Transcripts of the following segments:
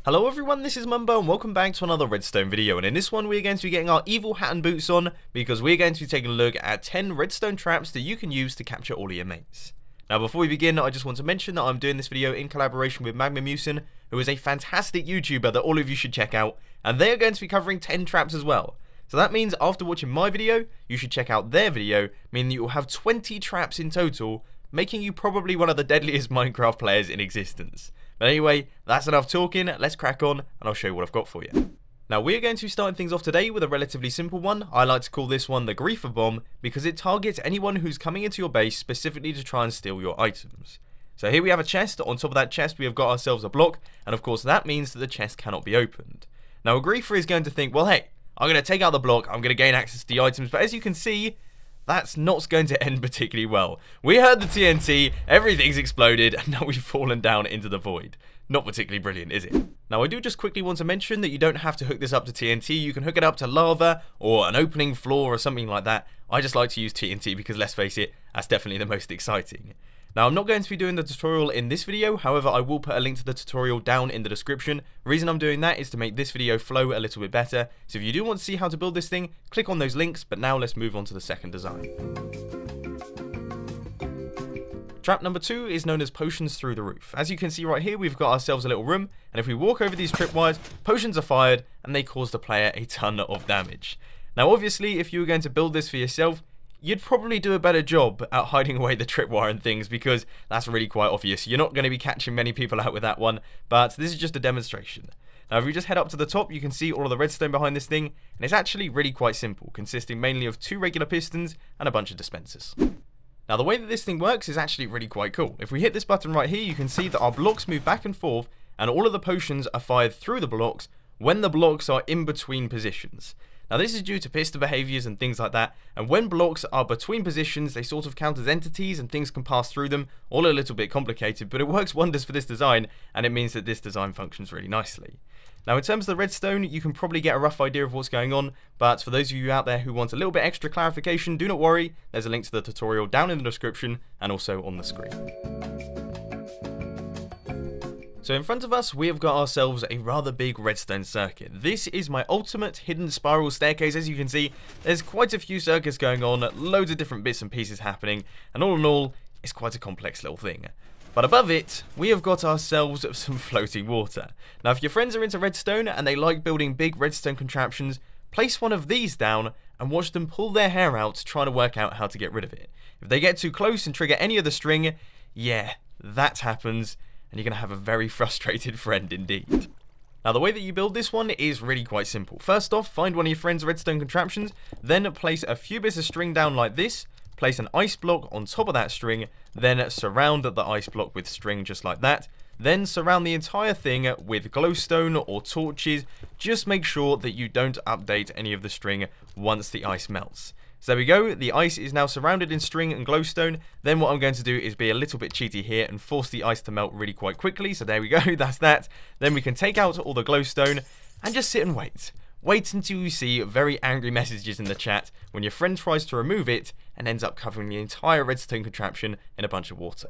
Hello everyone, this is Mumbo and welcome back to another Redstone video, and in this one we're going to be getting our evil hat and boots on because we're going to be taking a look at 10 redstone traps that you can use to capture all of your mates. Now before we begin, I just want to mention that I'm doing this video in collaboration with Magmamusin, who is a fantastic YouTuber that all of you should check out, and they are going to be covering 10 traps as well. So that means after watching my video, you should check out their video, meaning that you will have 20 traps in total, making you probably one of the deadliest Minecraft players in existence. But anyway, that's enough talking, let's crack on and I'll show you what I've got for you. Now we're going to be starting things off today with a relatively simple one. I like to call this one the Griefer Bomb because it targets anyone who's coming into your base specifically to try and steal your items. So here we have a chest, on top of that chest we have got ourselves a block, and of course that means that the chest cannot be opened. Now a Griefer is going to think, well hey, I'm going to take out the block, I'm going to gain access to the items, but as you can see, that's not going to end particularly well. We heard the TNT, everything's exploded, and now we've fallen down into the void. Not particularly brilliant, is it? Now I do just quickly want to mention that you don't have to hook this up to TNT, you can hook it up to lava, or an opening floor, or something like that. I just like to use TNT because let's face it, that's definitely the most exciting. Now I'm not going to be doing the tutorial in this video, however I will put a link to the tutorial down in the description. The reason I'm doing that is to make this video flow a little bit better, so if you do want to see how to build this thing, click on those links, but now let's move on to the second design. Trap number 2 is known as potions through the roof. As you can see right here, we've got ourselves a little room, and if we walk over these tripwires, potions are fired, and they cause the player a ton of damage. Now obviously, if you were going to build this for yourself, you'd probably do a better job at hiding away the tripwire and things because that's really quite obvious. You're not going to be catching many people out with that one, but this is just a demonstration. Now if we just head up to the top, you can see all of the redstone behind this thing, and it's actually really quite simple, consisting mainly of 2 regular pistons and a bunch of dispensers. Now the way that this thing works is actually really quite cool. If we hit this button right here, you can see that our blocks move back and forth, and all of the potions are fired through the blocks when the blocks are in between positions. Now this is due to piston behaviors and things like that, and when blocks are between positions, they sort of count as entities and things can pass through them, all a little bit complicated, but it works wonders for this design, and it means that this design functions really nicely. Now in terms of the redstone, you can probably get a rough idea of what's going on, but for those of you out there who want a little bit extra clarification, do not worry, there's a link to the tutorial down in the description and also on the screen. So in front of us, we have got ourselves a rather big redstone circuit. This is my ultimate hidden spiral staircase. As you can see, there's quite a few circuits going on, loads of different bits and pieces happening, and all in all, it's quite a complex little thing. But above it, we have got ourselves some floating water. Now if your friends are into redstone and they like building big redstone contraptions, place one of these down and watch them pull their hair out trying to work out how to get rid of it. If they get too close and trigger any of the string, yeah, that happens, and you're going to have a very frustrated friend indeed. Now the way that you build this one is really quite simple. First off, find one of your friend's redstone contraptions, then place a few bits of string down like this, place an ice block on top of that string, then surround the ice block with string just like that, then surround the entire thing with glowstone or torches. Just make sure that you don't update any of the string once the ice melts. So there we go, the ice is now surrounded in string and glowstone. Then what I'm going to do is be a little bit cheaty here and force the ice to melt really quite quickly. So there we go, that's that. Then we can take out all the glowstone and just sit and wait. Wait until you see very angry messages in the chat when your friend tries to remove it and ends up covering the entire redstone contraption in a bunch of water.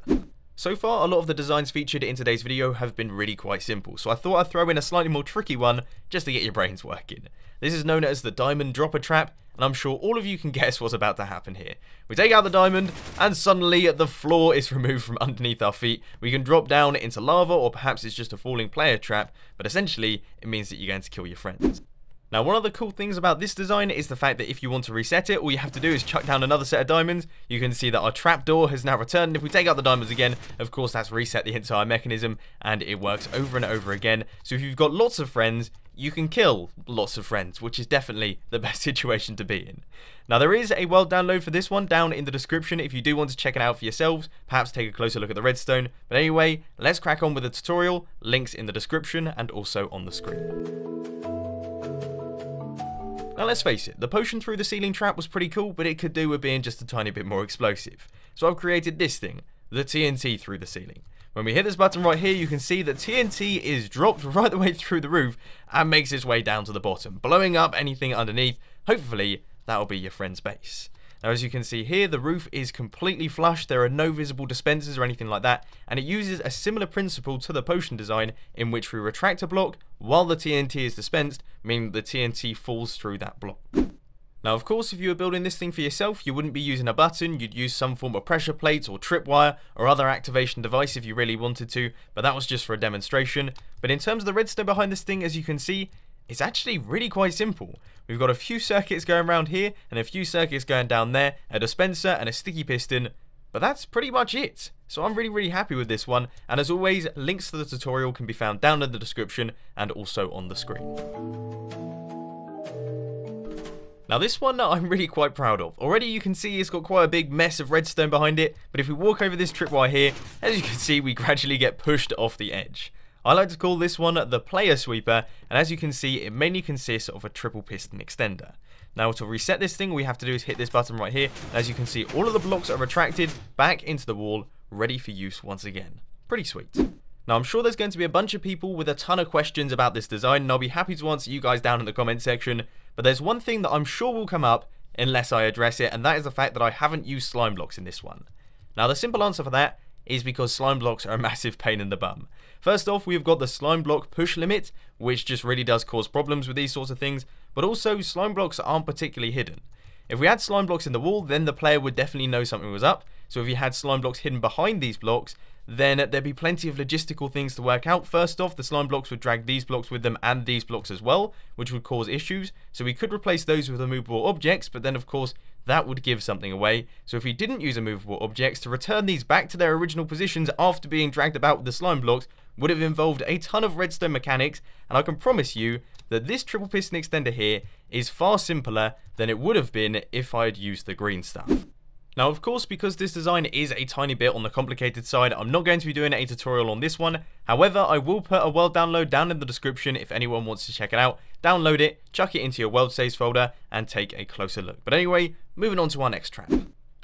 So far, a lot of the designs featured in today's video have been really quite simple, so I thought I'd throw in a slightly more tricky one just to get your brains working. This is known as the diamond dropper trap, and I'm sure all of you can guess what's about to happen here. We take out the diamond, and suddenly the floor is removed from underneath our feet. We can drop down into lava, or perhaps it's just a falling player trap, but essentially, it means that you're going to kill your friends. Now, one of the cool things about this design is the fact that if you want to reset it, all you have to do is chuck down another set of diamonds. You can see that our trapdoor has now returned. If we take out the diamonds again, of course, that's reset the entire mechanism, and it works over and over again. So if you've got lots of friends, you can kill lots of friends, which is definitely the best situation to be in. Now, there is a world download for this one down in the description if you do want to check it out for yourselves, perhaps take a closer look at the redstone. But anyway, let's crack on with the tutorial. Links in the description and also on the screen. Now let's face it, the potion through the ceiling trap was pretty cool, but it could do with being just a tiny bit more explosive. So I've created this thing, the TNT through the ceiling. When we hit this button right here, you can see that TNT is dropped right the way through the roof and makes its way down to the bottom, blowing up anything underneath. Hopefully, that'll be your friend's base. Now as you can see here, the roof is completely flush, there are no visible dispensers or anything like that, and it uses a similar principle to the potion design in which we retract a block while the TNT is dispensed, meaning the TNT falls through that block. Now of course, if you were building this thing for yourself, you wouldn't be using a button, you'd use some form of pressure plate or tripwire or other activation device if you really wanted to, but that was just for a demonstration. But in terms of the redstone behind this thing, as you can see, it's actually really quite simple. We've got a few circuits going around here and a few circuits going down there, a dispenser and a sticky piston, but that's pretty much it. So I'm really happy with this one, and as always, links to the tutorial can be found down in the description and also on the screen. Now this one I'm really quite proud of. Already you can see it's got quite a big mess of redstone behind it, but if we walk over this tripwire here, as you can see we gradually get pushed off the edge. I like to call this one the player sweeper, and as you can see it mainly consists of a triple piston extender. Now to reset this thing, all we have to do is hit this button right here, and as you can see all of the blocks are retracted back into the wall, ready for use once again. Pretty sweet. Now I'm sure there's going to be a bunch of people with a ton of questions about this design, and I'll be happy to answer you guys down in the comment section, but there's one thing that I'm sure will come up unless I address it, and that is the fact that I haven't used slime blocks in this one. Now the simple answer for that is because slime blocks are a massive pain in the bum. First off, we've got the slime block push limit, which just really does cause problems with these sorts of things, but also slime blocks aren't particularly hidden. If we had slime blocks in the wall, then the player would definitely know something was up, so if you had slime blocks hidden behind these blocks, then there'd be plenty of logistical things to work out. First off, the slime blocks would drag these blocks with them and these blocks as well, which would cause issues, so we could replace those with immovable objects, but then of course that would give something away. So if we didn't use immovable objects, to return these back to their original positions after being dragged about with the slime blocks would have involved a ton of redstone mechanics, and I can promise you that this triple piston extender here is far simpler than it would have been if I had used the green stuff. Now of course, because this design is a tiny bit on the complicated side, I'm not going to be doing a tutorial on this one. However, I will put a world download down in the description if anyone wants to check it out. Download it, chuck it into your world saves folder, and take a closer look. But anyway, moving on to our next trap.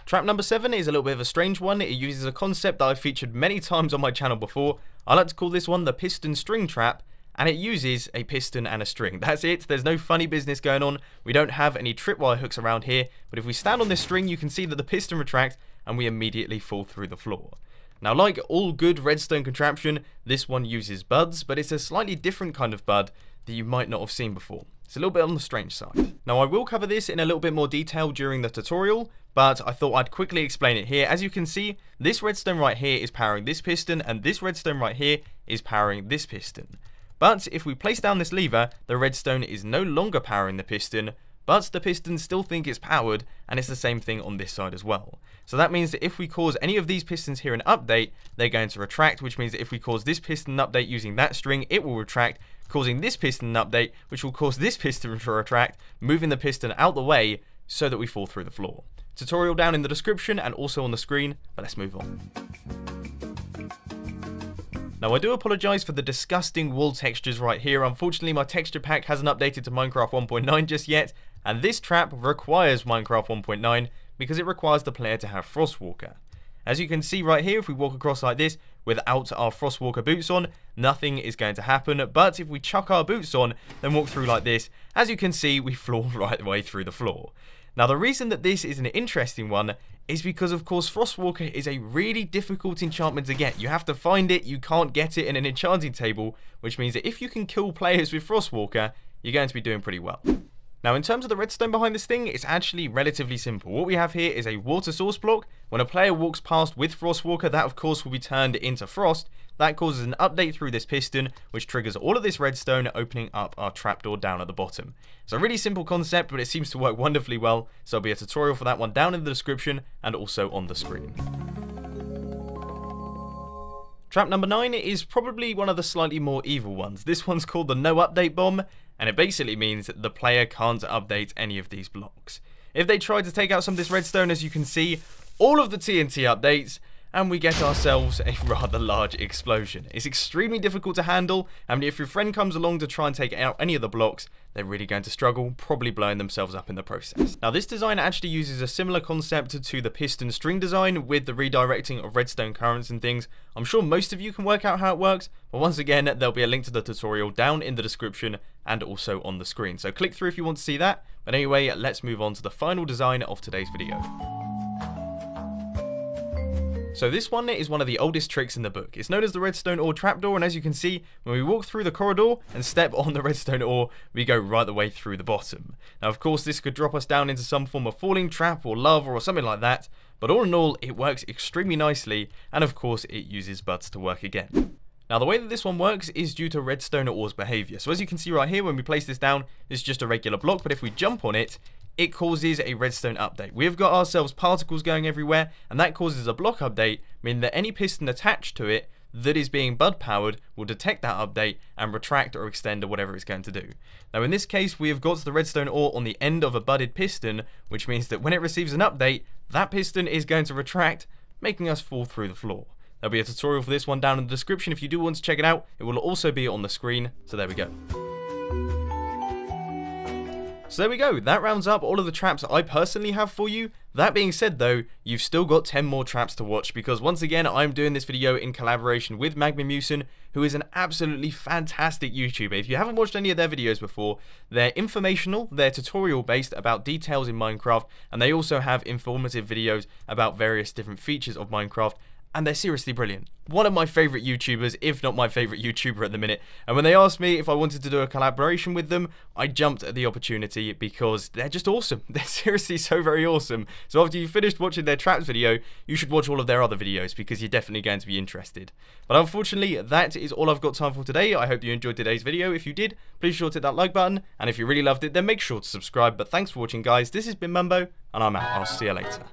Trap number 7 is a little bit of a strange one. It uses a concept that I've featured many times on my channel before. I like to call this one the piston string trap, and it uses a piston and a string. That's it, there's no funny business going on. We don't have any tripwire hooks around here, but if we stand on this string, you can see that the piston retracts and we immediately fall through the floor. Now like all good redstone contraption, this one uses buds, but it's a slightly different kind of bud that you might not have seen before. It's a little bit on the strange side. Now I will cover this in a little bit more detail during the tutorial, but I thought I'd quickly explain it here. As you can see, this redstone right here is powering this piston, and this redstone right here is powering this piston. But if we place down this lever, the redstone is no longer powering the piston, but the pistons still think it's powered, and it's the same thing on this side as well. So that means that if we cause any of these pistons here an update, they're going to retract, which means that if we cause this piston an update using that string, it will retract, causing this piston an update, which will cause this piston to retract, moving the piston out the way so that we fall through the floor. Tutorial down in the description and also on the screen, but let's move on. Now I do apologise for the disgusting wall textures right here. Unfortunately my texture pack hasn't updated to Minecraft 1.9 just yet, and this trap requires Minecraft 1.9 because it requires the player to have FROSTWALKER. As you can see right here, if we walk across like this without our FROSTWALKER boots on, nothing is going to happen, but if we chuck our boots on, then walk through like this, as you can see we fall right the way through the floor. Now the reason that this is an interesting one is because of course FROSTWALKER is a really difficult enchantment to get. You have to find it, you can't get it in an enchanting table, which means that if you can kill players with FROSTWALKER, you're going to be doing pretty well. Now in terms of the redstone behind this thing, it's actually relatively simple. What we have here is a water source block. When a player walks past with FROSTWALKER, that of course will be turned into frost. That causes an update through this piston, which triggers all of this redstone, opening up our trapdoor down at the bottom. It's a really simple concept, but it seems to work wonderfully well, so there'll be a tutorial for that one down in the description and also on the screen. Trap number 9 is probably one of the slightly more evil ones. This one's called the no update bomb, and it basically means that the player can't update any of these blocks. If they try to take out some of this redstone, as you can see, all of the TNT updates, and we get ourselves a rather large explosion. It's extremely difficult to handle, and if your friend comes along to try and take out any of the blocks, they're really going to struggle, probably blowing themselves up in the process. Now this design actually uses a similar concept to the piston string design with the redirecting of redstone currents and things. I'm sure most of you can work out how it works, but once again there'll be a link to the tutorial down in the description and also on the screen. So click through if you want to see that, but anyway, let's move on to the final design of today's video. So this one is one of the oldest tricks in the book. It's known as the redstone ore trapdoor, and as you can see, when we walk through the corridor and step on the redstone ore, we go right the way through the bottom. Now of course this could drop us down into some form of falling trap or lava or something like that, but all in all it works extremely nicely, and of course it uses buds to work again. Now the way that this one works is due to redstone ore's behaviour. So as you can see right here, when we place this down, it's just a regular block, but if we jump on it, it causes a redstone update. We've got ourselves particles going everywhere, and that causes a block update, meaning that any piston attached to it that is being bud powered will detect that update and retract or extend or whatever it's going to do. Now in this case, we have got the redstone ore on the end of a budded piston, which means that when it receives an update, that piston is going to retract, making us fall through the floor. There'll be a tutorial for this one down in the description if you do want to check it out. It will also be on the screen, so there we go. So there we go, that rounds up all of the traps I personally have for you. That being said though, you've still got 10 more traps to watch, because once again I'm doing this video in collaboration with Magmamusin, who is an absolutely fantastic YouTuber. If you haven't watched any of their videos before, they're informational, they're tutorial based about details in Minecraft, and they also have informative videos about various different features of Minecraft, and they're seriously brilliant. One of my favourite YouTubers, if not my favourite YouTuber at the minute. And when they asked me if I wanted to do a collaboration with them, I jumped at the opportunity because they're just awesome. They're seriously so very awesome. So after you've finished watching their traps video, you should watch all of their other videos because you're definitely going to be interested. But unfortunately, that is all I've got time for today. I hope you enjoyed today's video. If you did, please be sure to hit that like button. And if you really loved it, then make sure to subscribe. But thanks for watching, guys. This has been Mumbo, and I'm out. I'll see you later.